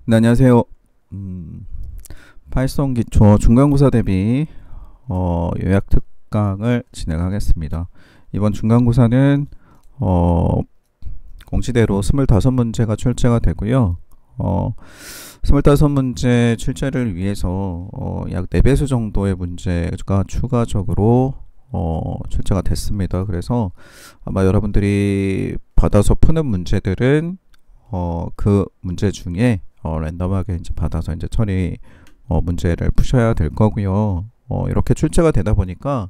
네, 안녕하세요. 파이썬 기초 중간고사 대비 요약 특강을 진행하겠습니다. 이번 중간고사는 공지대로 25문제가 출제가 되고요. 25문제 출제를 위해서 약 4배수 정도의 문제가 추가적으로 출제가 됐습니다. 그래서 아마 여러분들이 받아서 푸는 문제들은 그 문제 중에 랜덤하게 이제 받아서 이제 처리 문제를 푸셔야 될 거고요. 이렇게 출제가 되다 보니까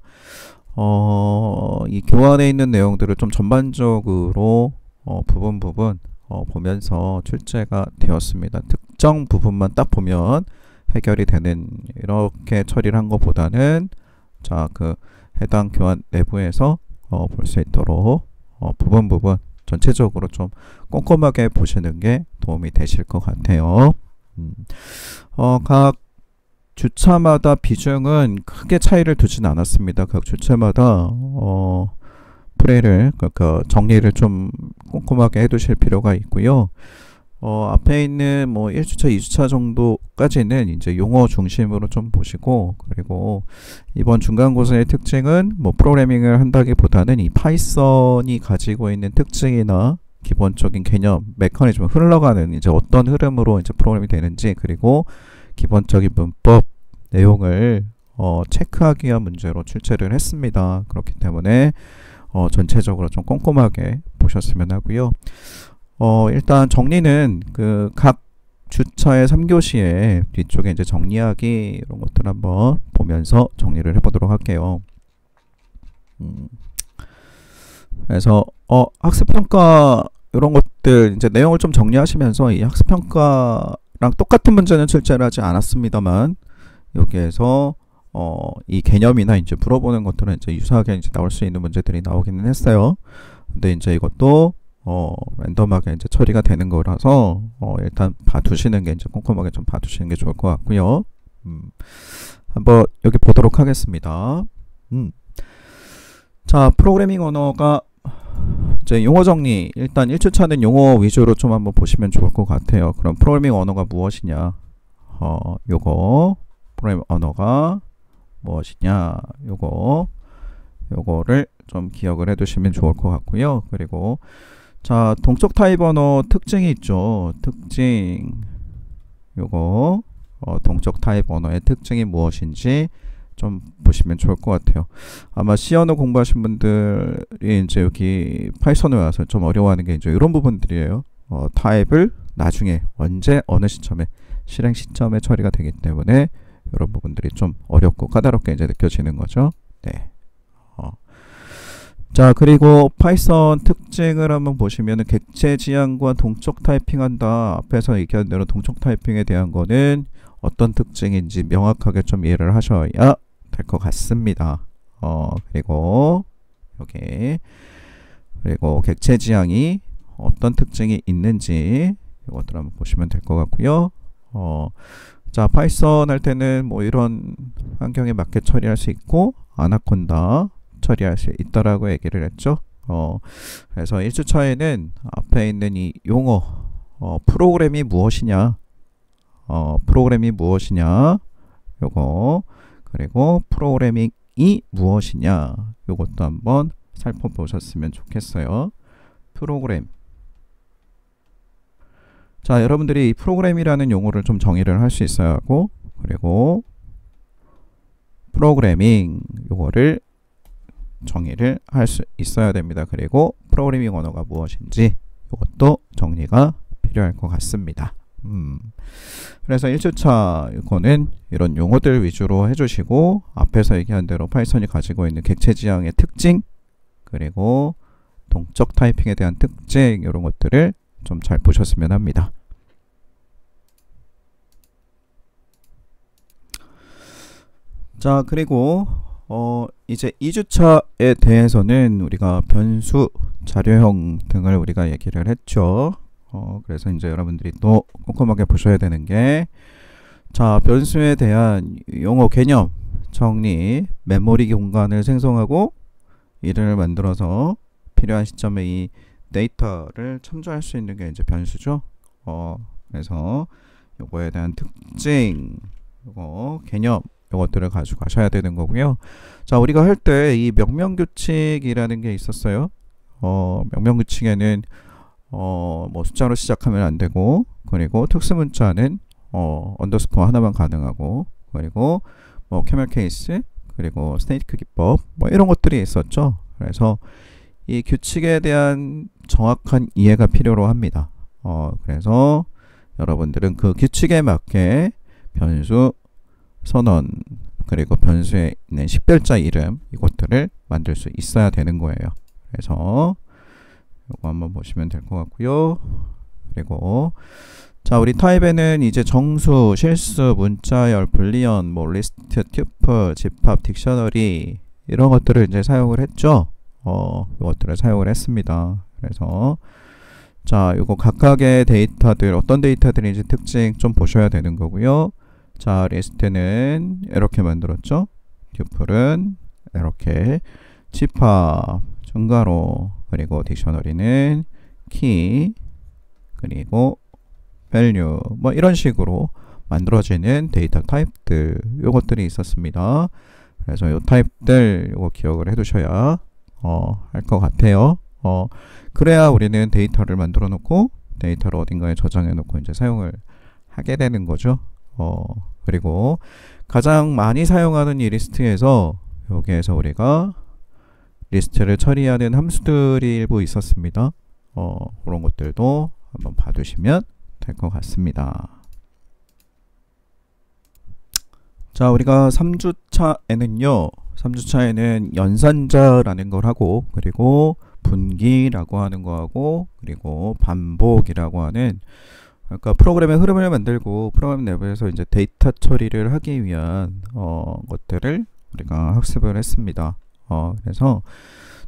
이 교환에 있는 내용들을 좀 전반적으로 부분 보면서 출제가 되었습니다. 특정 부분만 딱 보면 해결이 되는 이렇게 처리를 한 것보다는 자, 그 해당 교환 내부에서 볼 수 있도록 부분 전체적으로 좀 꼼꼼하게 보시는 게 도움이 되실 것 같아요. 각 주차마다 비중은 크게 차이를 두진 않았습니다. 각 주차마다 프레이를 그러니까 정리를 좀 꼼꼼하게 해두실 필요가 있고요. 앞에 있는 뭐 1주차, 2주차 정도까지는 이제 용어 중심으로 좀 보시고, 그리고 이번 중간고사의 특징은 뭐 프로그래밍을 한다기보다는 이 파이썬이 가지고 있는 특징이나 기본적인 개념, 메커니즘, 흘러가는 이제 어떤 흐름으로 이제 프로그램이 되는지, 그리고 기본적인 문법 내용을 체크하기 위한 문제로 출제를 했습니다. 그렇기 때문에 전체적으로 좀 꼼꼼하게 보셨으면 하고요. 일단 정리는 그 각 주차의 3교시에 뒤쪽에 이제 정리하기 이런 것들 한번 보면서 정리를 해보도록 할게요. 그래서 학습평가 이런 것들 이제 내용을 좀 정리하시면서 이 학습평가랑 똑같은 문제는 출제를 하지 않았습니다만 여기에서 이 개념이나 이제 물어보는 것들은 이제 유사하게 이제 나올 수 있는 문제들이 나오기는 했어요. 근데 이제 이것도 랜덤하게 이제 처리가 되는 거라서 일단 봐두시는 게 이제 꼼꼼하게 좀 봐두시는 게 좋을 것 같고요. 한번 여기 보도록 하겠습니다. 자, 프로그래밍 언어가 이제 용어 정리, 일단 1주차는 용어 위주로 좀 한번 보시면 좋을 것 같아요. 그럼 프로그래밍 언어가 무엇이냐? 요거 프로그래밍 언어가 무엇이냐? 요거를 좀 기억을 해두시면 좋을 것 같고요. 그리고 자, 동적 타입 언어 특징이 있죠. 특징 요거 동적 타입 언어의 특징이 무엇인지 좀 보시면 좋을 것 같아요. 아마 C 언어 공부하신 분들이 이제 여기 파이썬에 와서 좀 어려워하는 게 이제 이런 부분들이에요. 타입을 나중에 언제 어느 시점에 실행 시점에 처리가 되기 때문에 이런 부분들이 좀 어렵고 까다롭게 이제 느껴지는 거죠. 네. 자, 그리고 파이썬 특징을 한번 보시면은 객체 지향과 동적 타이핑한다. 앞에서 얘기한 대로 동적 타이핑에 대한 거는 어떤 특징인지 명확하게 좀 이해를 하셔야 될 것 같습니다. 그리고 여기 그리고 객체 지향이 어떤 특징이 있는지 이것들 한번 보시면 될 것 같고요. 자, 파이썬 할 때는 뭐 이런 환경에 맞게 처리할 수 있고 아나콘다 처리할 수 있다라고 얘기를 했죠. 그래서 1주차에는 앞에 있는 이 용어 프로그램이 무엇이냐 요거 그리고 프로그래밍이 무엇이냐 요것도 한번 살펴보셨으면 좋겠어요. 프로그램. 자, 여러분들이 이 프로그램이라는 용어를 좀 정의를 할 수 있어야 하고, 그리고 프로그래밍 요거를 정의를 할 수 있어야 됩니다. 그리고 프로그래밍 언어가 무엇인지 이것도 정리가 필요할 것 같습니다. 그래서 1주차 이거는 이런 용어들 위주로 해주시고 앞에서 얘기한 대로 파이썬이 가지고 있는 객체 지향의 특징 그리고 동적 타이핑에 대한 특징 이런 것들을 좀 잘 보셨으면 합니다. 자, 그리고 이제 2주차에 대해서는 우리가 변수, 자료형 등을 우리가 얘기를 했죠. 그래서 이제 여러분들이 또 꼼꼼하게 보셔야 되는 게, 자, 변수에 대한 용어 개념, 정리, 메모리 공간을 생성하고 이를 만들어서 필요한 시점에 이 데이터를 참조할 수 있는 게 이제 변수죠. 그래서 요거에 대한 특징, 요거 개념, 요것들을 가지고 가셔야 되는 거고요. 자, 우리가 할 때 이 명명규칙이라는 게 있었어요. 명명규칙에는 뭐 숫자로 시작하면 안 되고, 그리고 특수문자는 언더스코어 하나만 가능하고, 그리고 뭐 캐멀 케이스, 그리고 스네이크 기법, 뭐 이런 것들이 있었죠. 그래서 이 규칙에 대한 정확한 이해가 필요로 합니다. 그래서 여러분들은 그 규칙에 맞게 변수 선언, 그리고 변수에 있는 식별자 이름, 이것들을 만들 수 있어야 되는 거예요. 그래서 이거 한번 보시면 될 것 같고요. 그리고 자, 우리 타입에는 이제 정수, 실수, 문자열, 불리언, 뭐 리스트, 튜플, 집합, 딕셔너리 이런 것들을 이제 사용을 했죠. 이것들을 사용을 했습니다. 그래서 자, 요거 각각의 데이터들, 어떤 데이터들인지 특징 좀 보셔야 되는 거고요. 자, 리스트는 이렇게 만들었죠. 튜플은 이렇게, 집합, 증가로, 그리고 딕셔너리는 키, 그리고 value, 뭐 이런 식으로 만들어지는 데이터 타입들, 요것들이 있었습니다. 그래서 요 타입들 요거 기억을 해 두셔야 할 것 같아요. 그래야 우리는 데이터를 만들어 놓고 데이터를 어딘가에 저장해 놓고 이제 사용을 하게 되는 거죠. 그리고 가장 많이 사용하는 이 리스트에서 여기에서 우리가 리스트를 처리하는 함수들이 일부 있었습니다. 그런 것들도 한번 봐두시면 될 것 같습니다. 자, 우리가 3주차에는요, 3주차에는 연산자라는 걸 하고, 그리고 분기라고 하는 거 하고, 그리고 반복이라고 하는, 그러니까 프로그램의 흐름을 만들고 프로그램 내부에서 이제 데이터 처리를 하기 위한 것들을 우리가 학습을 했습니다. 그래서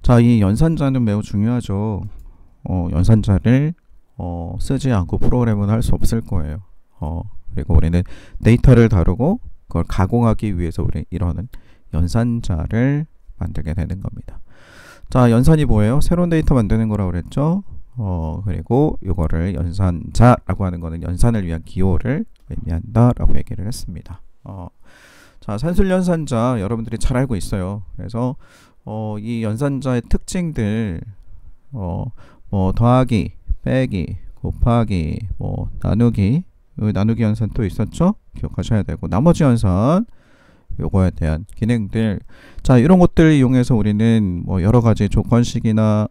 자, 이 연산자는 매우 중요하죠. 연산자를 쓰지 않고 프로그램은 할 수 없을 거예요. 그리고 우리는 데이터를 다루고 그걸 가공하기 위해서 우리 이러는 연산자를 만들게 되는 겁니다. 자, 연산이 뭐예요? 새로운 데이터 만드는 거라고 그랬죠. 그리고 이거를 연산자라고 하는 거는 연산을 위한 기호를 의미한다라고 얘기를 했습니다. 자, 산술연산자 여러분들이 잘 알고 있어요. 그래서 이 연산자의 특징들, 뭐 더하기, 빼기, 곱하기, 뭐 나누기, 나누기 연산 또 있었죠? 기억하셔야 되고, 나머지 연산, 요거에 대한 기능들, 자, 이런 것들을 이용해서 우리는 뭐 여러 가지 조건식이나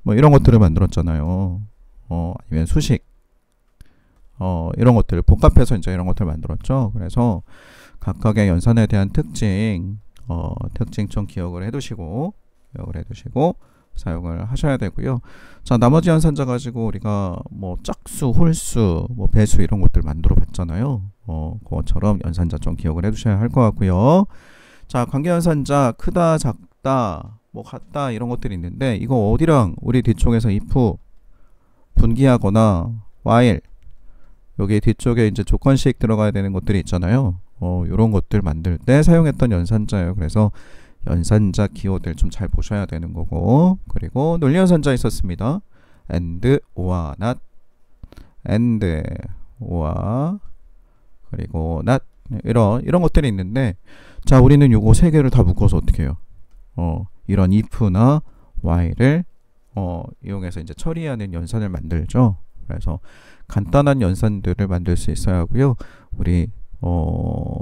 뭐 이런 것들을 만들었잖아요. 아니면 수식, 이런 것들 복합해서 이제 이런 것들을 만들었죠. 그래서 각각의 연산에 대한 특징, 특징 좀 기억을 해두시고 사용을 하셔야 되고요. 자, 나머지 연산자 가지고 우리가 뭐 짝수, 홀수, 뭐 배수 이런 것들 만들어 봤잖아요. 그것처럼 연산자 좀 기억을 해두셔야 할 것 같고요. 자, 관계 연산자 크다, 작다, 뭐 같다 이런 것들이 있는데, 이거 어디랑 우리 뒤쪽에서 if 분기하거나 while 여기 뒤쪽에 이제 조건식 들어가야 되는 것들이 있잖아요. 이런 것들 만들 때 사용했던 연산자예요. 그래서 연산자 기호들 좀 잘 보셔야 되는 거고, 그리고 논리 연산자 있었습니다. and, or, not, and, or, 그리고 not, 이런 것들이 있는데, 자, 우리는 요거 세 개를 다 묶어서 어떻게 해요? 이런 if나 while을 이용해서 이제 처리하는 연산을 만들죠. 그래서 간단한 연산들을 만들 수 있어야 하고요. 우리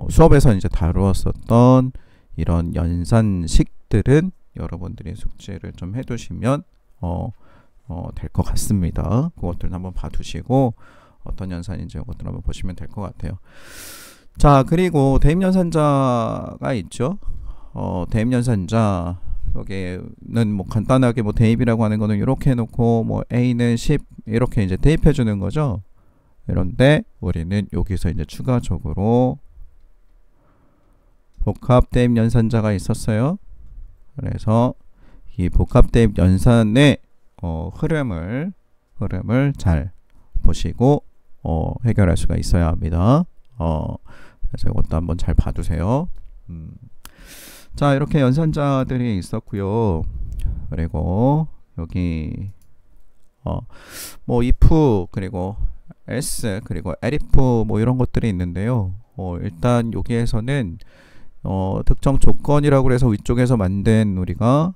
수업에서 이제 다루었었던 이런 연산식들은 여러분들이 숙제를 좀 해두시면 될 것 같습니다. 그것들은 한번 봐두시고 어떤 연산인지 이것들 한번 보시면 될 것 같아요. 자, 그리고 대입연산자가 있죠. 대입연산자 여기는 뭐 간단하게 뭐 대입이라고 하는 거는 이렇게 해놓고 뭐 A는 10 이렇게 이제 대입해 주는 거죠. 그런데 우리는 여기서 이제 추가적으로 복합 대입 연산자가 있었어요. 그래서 이 복합 대입 연산의 흐름을 잘 보시고 해결할 수가 있어야 합니다. 그래서 이것도 한번 잘 봐두세요. 자, 이렇게 연산자들이 있었고요. 그리고 여기 뭐 if 그리고 else 그리고 elif 뭐 이런 것들이 있는데요. 일단 여기에서는 특정 조건이라고 해서 위쪽에서 만든 우리가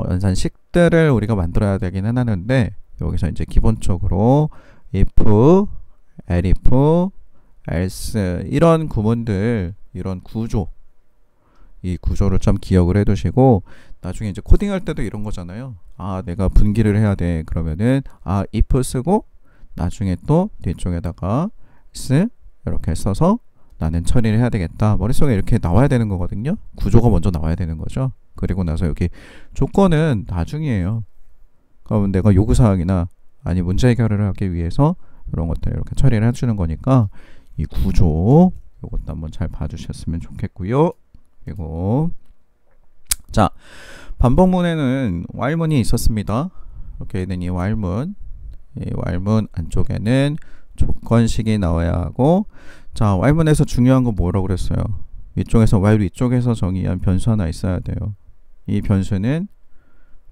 연산식들을 우리가 만들어야 되기는 하는데, 여기서 이제 기본적으로 if, elif, else 이런 구문들, 이런 구조, 이 구조를 좀 기억을 해 두시고, 나중에 이제 코딩할 때도 이런 거잖아요. 내가 분기를 해야 돼. 그러면은 if 쓰고 나중에 또 뒤쪽에다가 else 이렇게 써서 나는 처리를 해야 되겠다. 머릿속에 이렇게 나와야 되는 거거든요. 구조가 먼저 나와야 되는 거죠. 그리고 나서 여기 조건은 나중이에요. 그럼 내가 요구사항이나 아니 문제 해결을 하기 위해서 이런 것들 이렇게 처리를 해주는 거니까 이 구조 이것도 한번 잘 봐주셨으면 좋겠고요. 그리고 자, 반복문에는 while문이 있었습니다. 이렇게 있는 이 while문, 안쪽에는 조건식이 나와야 하고, 자, while문에서 중요한 건 뭐라고 그랬어요? 위쪽에서 while 위쪽에서 정의한 변수 하나 있어야 돼요. 이 변수는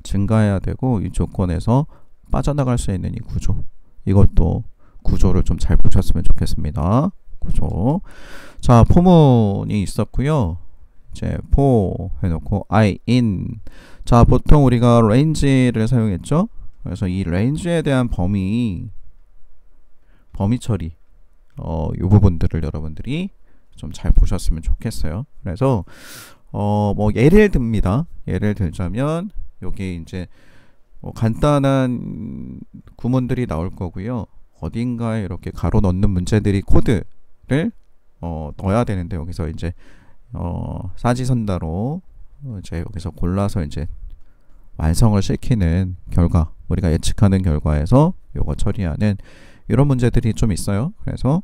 증가해야 되고, 이 조건에서 빠져나갈 수 있는 이 구조, 이것도 구조를 좀 잘 보셨으면 좋겠습니다. 구조. 자, 포문이 있었고요. 이제 for 해놓고 I in. 자, 보통 우리가 range를 사용했죠. 그래서 이 range에 대한 범위 처리, 이 부분들을 여러분들이 좀 잘 보셨으면 좋겠어요. 그래서 뭐 예를 듭니다. 예를 들자면 여기 이제 간단한 구문들이 나올 거고요. 어딘가에 이렇게 가로 넣는 문제들이 코드를 넣어야 되는데, 여기서 이제 사지선다로 이제 여기서 골라서 이제 완성을 시키는 결과, 우리가 예측하는 결과에서 요거 처리하는 이런 문제들이 좀 있어요. 그래서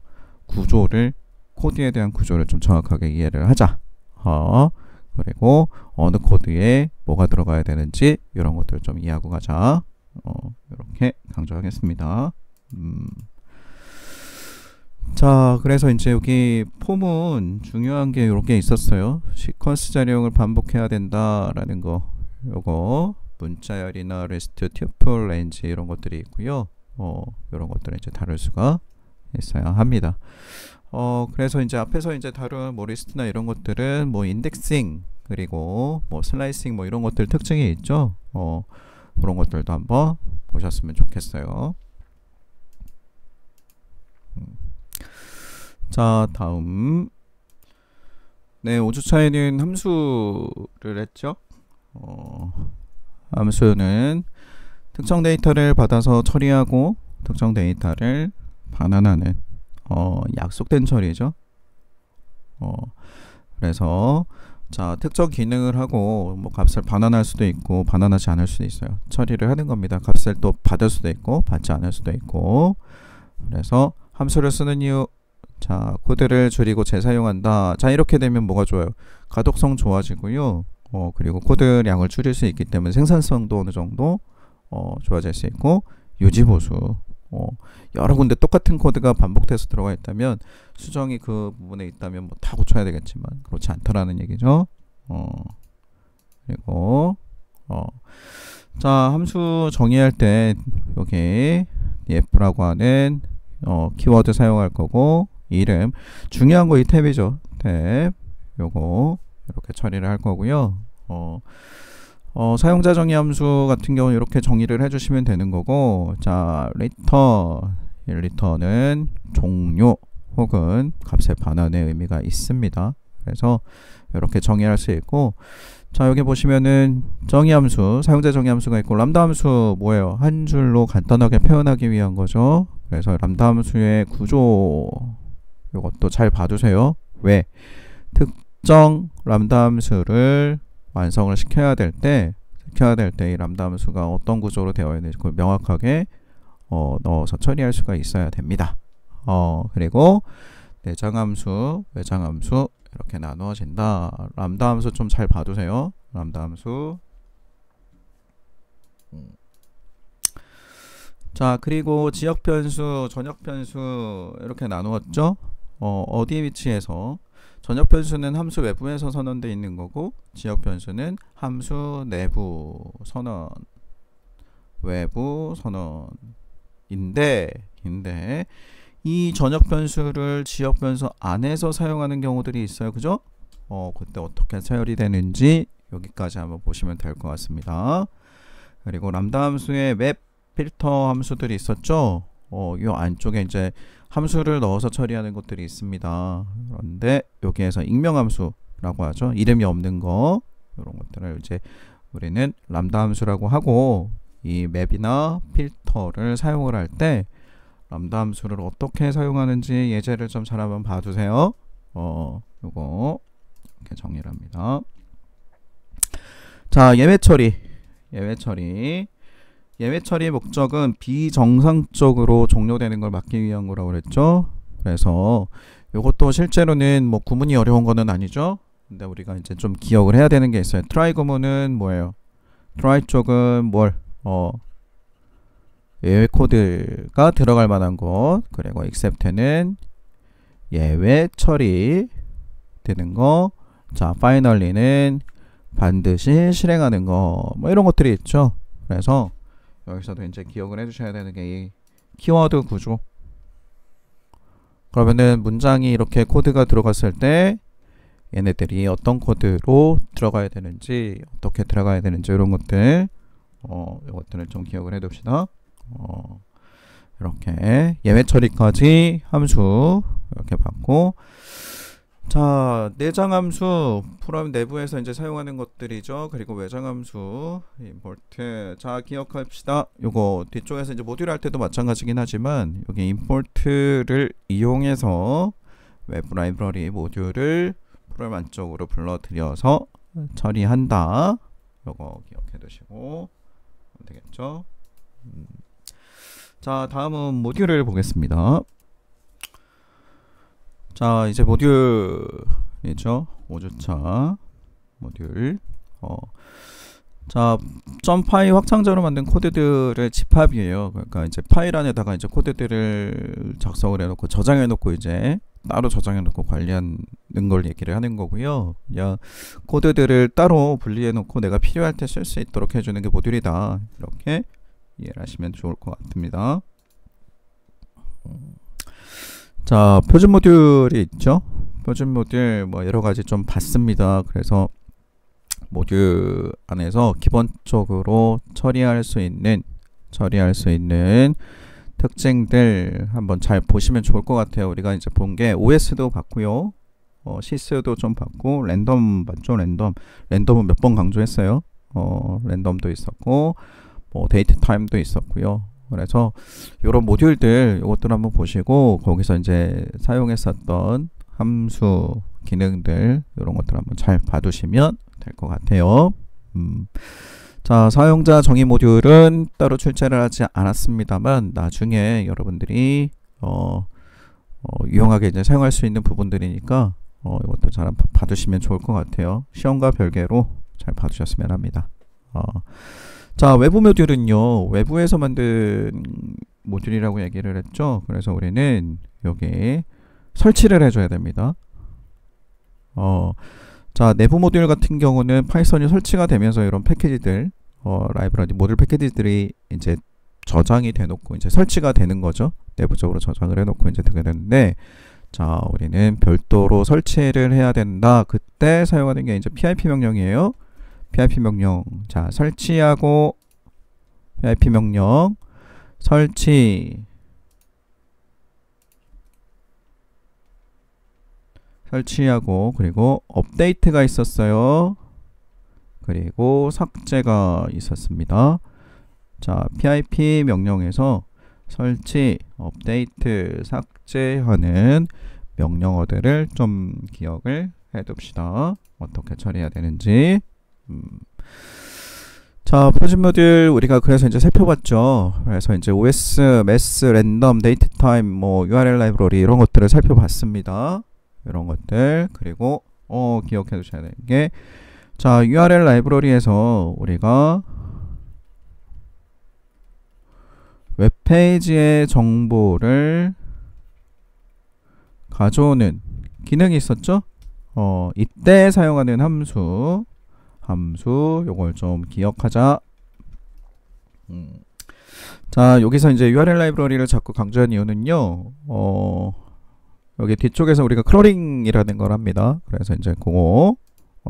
코드에 대한 구조를 좀 정확하게 이해를 하자. 그리고 어느 코드에 뭐가 들어가야 되는지 이런 것들을 좀 이해하고 가자. 이렇게 강조하겠습니다. 자, 그래서 이제 여기 폼은 중요한 게 이렇게 있었어요. 시퀀스 자료형을 반복해야 된다라는 거, 요거 문자열이나 리스트, 튜플, 렌즈 이런 것들이 있고요. 이런 것들을 이제 다룰 수가 있어야 합니다. 그래서 이제 앞에서 이제 다룬 뭐 리스트나 이런 것들은 뭐 인덱싱 그리고 뭐 슬라이싱 뭐 이런 것들 특징이 있죠. 그런 것들도 한번 보셨으면 좋겠어요. 자, 다음. 네, 5주차에는 함수를 했죠. 함수는 특정 데이터를 받아서 처리하고 특정 데이터를 반환하는 약속된 처리죠. 그래서 자, 특정 기능을 하고 뭐 값을 반환할 수도 있고 반환하지 않을 수도 있어요. 처리를 하는 겁니다. 값을 또 받을 수도 있고 받지 않을 수도 있고. 그래서 함수를 쓰는 이유, 자, 코드를 줄이고 재사용한다. 자, 이렇게 되면 뭐가 좋아요? 가독성 좋아지고요. 그리고 코드량을 줄일 수 있기 때문에 생산성도 어느 정도 좋아질 수 있고, 유지보수. 여러 군데 똑같은 코드가 반복돼서 들어가 있다면 수정이 그 부분에 있다면 뭐 다 고쳐야 되겠지만 그렇지 않다라는 얘기죠. 그리고 자, 함수 정의할 때 여기 f라고 하는 키워드 사용할 거고, 이름 중요한 거 이 탭이죠. 탭 요거 이렇게 처리를 할 거고요. 사용자 정의 함수 같은 경우는 이렇게 정의를 해주시면 되는 거고, 자, return은 종료 혹은 값의 반환의 의미가 있습니다. 그래서 이렇게 정의할 수 있고, 자, 여기 보시면은 정의 함수, 사용자 정의 함수가 있고, 람다 함수 뭐예요? 한 줄로 간단하게 표현하기 위한 거죠. 그래서 람다 함수의 구조 이것도 잘 봐주세요. 왜? 특정 람다 함수를 완성을 시켜야 될 때 이 람다 함수가 어떤 구조로 되어 있는지 그걸 명확하게 넣어서 처리할 수가 있어야 됩니다. 그리고 내장 함수, 외장 함수 이렇게 나누어진다. 람다 함수 좀 잘 봐두세요. 람다 함수. 자, 그리고 지역 변수, 전역 변수 이렇게 나누었죠. 어디 위치에서? 전역 변수는 함수 외부에서 선언되어 있는 거고, 지역 변수는 함수 내부 선언 외부 선언인데 이 전역 변수를 지역 변수 안에서 사용하는 경우들이 있어요. 그죠? 그때 어떻게 처리 되는지 여기까지 한번 보시면 될 것 같습니다. 그리고 람다 함수의 맵 필터 함수들이 있었죠. 이 안쪽에 이제 함수를 넣어서 처리하는 것들이 있습니다. 그런데 여기에서 익명 함수라고 하죠. 이름이 없는 거 이런 것들을 이제 우리는 람다 함수라고 하고, 이 맵이나 필터를 사용을 할 때 람다 함수를 어떻게 사용하는지 예제를 좀 잘 한번 봐두세요. 요거 이렇게 정리를 합니다. 자, 예외 처리 목적은 비정상적으로 종료되는 걸 막기 위한 거라고 그랬죠. 그래서 이것도 실제로는 뭐 구문이 어려운 거는 아니죠. 근데 우리가 이제 좀 기억을 해야 되는 게 있어요. try 구문은 뭐예요? try 쪽은 뭘? 예외 코드가 들어갈 만한 것. 그리고 except는 예외 처리 되는 거. 자, finally는 반드시 실행하는 거. 뭐 이런 것들이 있죠. 그래서 여기서도 이제 기억을 해주셔야 되는 게 이 키워드 구조. 그러면은 문장이 이렇게 코드가 들어갔을 때 얘네들이 어떤 코드로 들어가야 되는지, 어떻게 들어가야 되는지 이런 것들, 이것들을 좀 기억을 해둡시다. 이렇게 예외 처리까지 함수 이렇게 받고, 자, 내장 함수 프로그램 내부에서 이제 사용하는 것들이죠. 그리고 외장 함수 import. 자, 기억합시다. 요거 뒤쪽에서 이제 모듈 할 때도 마찬가지긴 하지만 여기 import를 이용해서 웹 라이브러리 모듈을 프로그램 안쪽으로 불러들여서 처리한다. 요거 기억해 두시고 되겠죠. 자, 다음은 모듈을 보겠습니다. 자, 이제 모듈이죠. 5주차 모듈. 자, .py 확장자로 만든 코드들의 집합이에요. 그러니까 이제 파일 안에다가 이제 코드들을 작성을 해놓고 저장해놓고 이제 따로 저장해놓고 관리하는 걸 얘기를 하는 거고요. 그냥 코드들을 따로 분리해놓고 내가 필요할 때 쓸 수 있도록 해주는 게 모듈이다. 이렇게 이해를 하시면 좋을 것 같습니다. 자, 표준 모듈이 있죠. 표준 모듈 뭐 여러 가지 좀 봤습니다. 그래서 모듈 안에서 기본적으로 처리할 수 있는 특징들 한번 잘 보시면 좋을 것 같아요. 우리가 이제 본 게 OS도 봤고요. 시스도 좀 봤고, 랜덤 봤죠. 랜덤은 몇 번 강조했어요. 랜덤도 있었고, 뭐 데이트 타임도 있었고요. 그래서 이런 모듈들 이것들 한번 보시고 거기서 이제 사용했었던 함수 기능들 이런 것들 한번 잘 봐두시면 될 것 같아요. 자, 사용자 정의 모듈은 따로 출제를 하지 않았습니다만 나중에 여러분들이 유용하게 이제 사용할 수 있는 부분들이니까 이것도 잘 봐두시면 좋을 것 같아요. 시험과 별개로 잘 봐두셨으면 합니다. 자, 외부 모듈은요, 외부에서 만든 모듈이라고 얘기를 했죠. 그래서 우리는 여기 설치를 해줘야 됩니다. 자, 내부 모듈 같은 경우는 파이썬이 설치가 되면서 이런 패키지들, 라이브러리 모듈 패키지들이 이제 저장이 돼놓고 이제 설치가 되는 거죠. 내부적으로 저장을 해놓고 이제 되게 되는데, 자, 우리는 별도로 설치를 해야 된다. 그때 사용하는 게 이제 pip 명령이에요. pip 명령. 자, 설치하고 pip 명령 설치하고 그리고 업데이트가 있었어요. 그리고 삭제가 있었습니다. 자, pip 명령에서 설치, 업데이트, 삭제하는 명령어들을 좀 기억을 해둡시다. 어떻게 처리해야 되는지. 자, 표준 모듈 우리가 그래서 이제 살펴봤죠. 그래서 이제 OS, MES, 랜덤, 데이트 타임, 뭐 URL 라이브러리 이런 것들을 살펴봤습니다. 이런 것들. 그리고 기억해 두셔야 되는 게, 자, URL 라이브러리에서 우리가 웹페이지의 정보를 가져오는 기능이 있었죠. 이때 사용하는 함수 요걸 좀 기억하자. 자, 여기서 이제 URL 라이브러리를 자꾸 강조한 이유는요, 여기 뒤쪽에서 우리가 크롤링이라는 걸 합니다. 그래서 이제 그거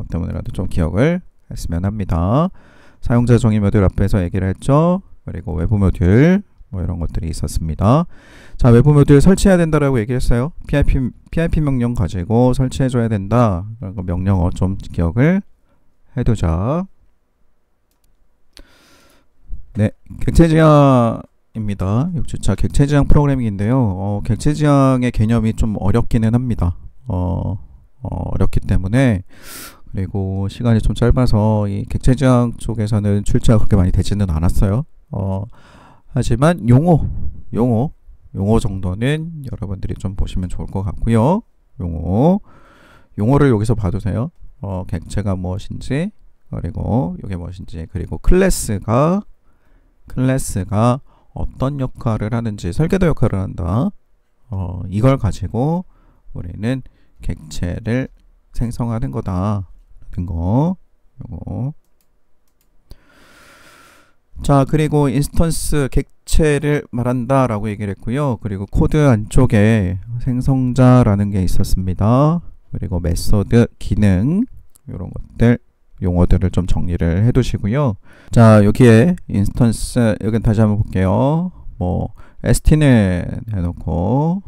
때문에라도 좀 기억을 했으면 합니다. 사용자 정의 모듈 앞에서 얘기를 했죠. 그리고 외부 모듈 뭐 이런 것들이 있었습니다. 자, 외부 모듈 설치해야 된다라고 얘기했어요. PIP 명령 가지고 설치해줘야 된다. 그런 거 명령어 좀 기억을 해두자. 네, 객체지향입니다. 6주차 객체지향 프로그래밍인데요. 객체지향의 개념이 좀 어렵기는 합니다. 어렵기 때문에, 그리고 시간이 좀 짧아서 이 객체지향 쪽에서는 출제가 그렇게 많이 되지는 않았어요. 하지만 용어 정도는 여러분들이 좀 보시면 좋을 것 같고요. 용어를 여기서 봐도 돼요. 객체가 무엇인지, 그리고 이게 무엇인지, 그리고 클래스가 어떤 역할을 하는지, 설계도 역할을 한다. 이걸 가지고 우리는 객체를 생성하는 거다. 라는 거. 요거. 자, 그리고 인스턴스 객체를 말한다 라고 얘기를 했고요. 그리고 코드 안쪽에 생성자라는 게 있었습니다. 그리고 메소드, 기능 이런 것들, 용어들을 좀 정리를 해 두시고요. 자, 여기에 인스턴스, 여기 다시 한번 볼게요. 뭐 st는 해놓고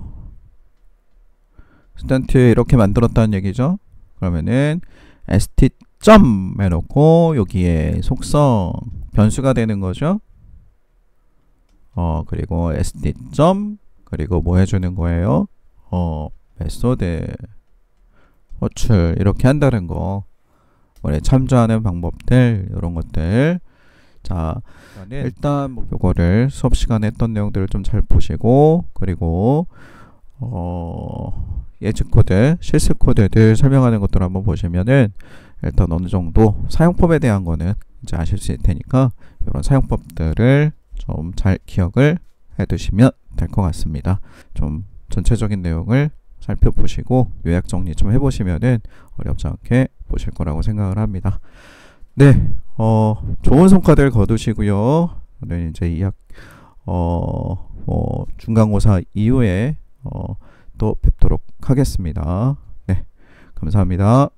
스턴트 이렇게 만들었다는 얘기죠. 그러면은 st 점 해놓고 여기에 속성 변수가 되는 거죠. 그리고 sd 점, 그리고 뭐 해주는 거예요? 메소드 호출 이렇게 한다는 거. 우리 참조하는 방법들, 이런 것들. 자, 일단 뭐 요거를 수업 시간에 했던 내용들을 좀 잘 보시고, 그리고 예측 코드, 실습 코드들 설명하는 것들 한번 보시면은 일단 어느 정도 사용법에 대한 거는 이제 아실 수 있을 테니까 이런 사용법들을 좀 잘 기억을 해 두시면 될 것 같습니다. 좀 전체적인 내용을 살펴보시고 요약 정리 좀 해보시면은 어렵지 않게 보실 거라고 생각을 합니다. 네, 좋은 성과들 거두시고요. 오늘 이제 중간고사 이후에 또 뵙도록 하겠습니다. 네, 감사합니다.